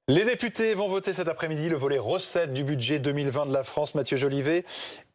Les députés vont voter cet après-midi le volet recettes du budget 2020 de la France. Mathieu Jolivet,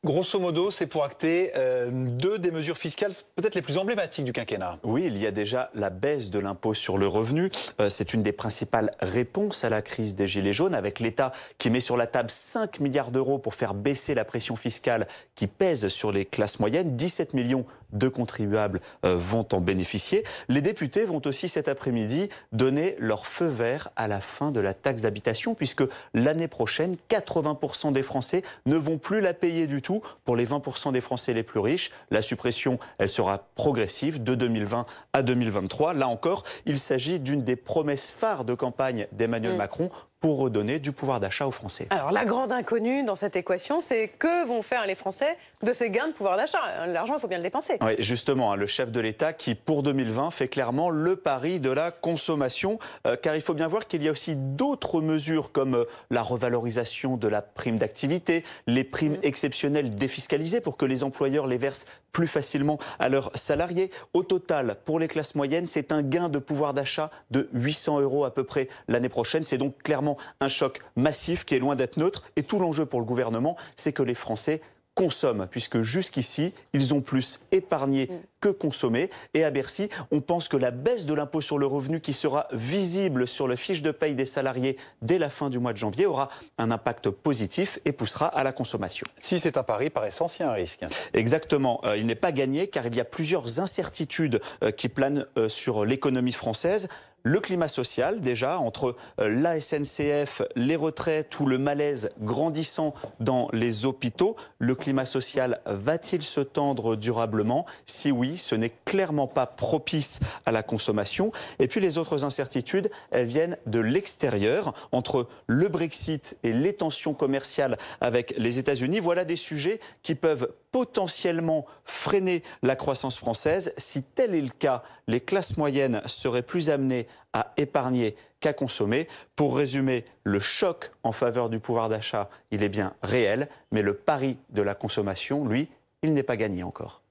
grosso modo, c'est pour acter deux des mesures fiscales peut-être les plus emblématiques du quinquennat. Oui, il y a déjà la baisse de l'impôt sur le revenu. C'est une des principales réponses à la crise des Gilets jaunes, avec l'État qui met sur la table 5 milliards d'euros pour faire baisser la pression fiscale qui pèse sur les classes moyennes. 17 millions de contribuables vont en bénéficier. Les députés vont aussi cet après-midi donner leur feu vert à la fin de la taxe d'habitation, puisque l'année prochaine, 80% des Français ne vont plus la payer du tout. Pour les 20% des Français les plus riches, la suppression, elle sera progressive de 2020 à 2023. Là encore, il s'agit d'une des promesses phares de campagne d'Emmanuel Macron pour redonner du pouvoir d'achat aux Français. Alors la grande inconnue dans cette équation, c'est que vont faire les Français de ces gains de pouvoir d'achat? L'argent, il faut bien le dépenser. Oui, justement, le chef de l'État qui, pour 2020, fait clairement le pari de la consommation, car il faut bien voir qu'il y a aussi d'autres mesures comme la revalorisation de la prime d'activité, les primes exceptionnelles défiscalisées pour que les employeurs les versent plus facilement à leurs salariés. Au total, pour les classes moyennes, c'est un gain de pouvoir d'achat de 800 € à peu près l'année prochaine. C'est donc clairement un choc massif qui est loin d'être neutre. Et tout l'enjeu pour le gouvernement, c'est que les Français consomment, puisque jusqu'ici, ils ont plus épargné que consommé. Et à Bercy, on pense que la baisse de l'impôt sur le revenu qui sera visible sur la fiche de paye des salariés dès la fin du mois de janvier aura un impact positif et poussera à la consommation. Si c'est un pari, par essence, il y a un risque. Exactement. Il n'est pas gagné car il y a plusieurs incertitudes qui planent sur l'économie française. Le climat social, déjà, entre la SNCF, les retraites ou le malaise grandissant dans les hôpitaux. Le climat social va-t-il se tendre durablement? Si oui, ce n'est clairement pas propice à la consommation. Et puis les autres incertitudes, elles viennent de l'extérieur, entre le Brexit et les tensions commerciales avec les États-Unis. Voilà des sujets qui peuvent potentiellement freiner la croissance française. Si tel est le cas, les classes moyennes seraient plus amenées à épargner qu'à consommer. Pour résumer, le choc en faveur du pouvoir d'achat, il est bien réel, mais le pari de la consommation, lui, il n'est pas gagné encore.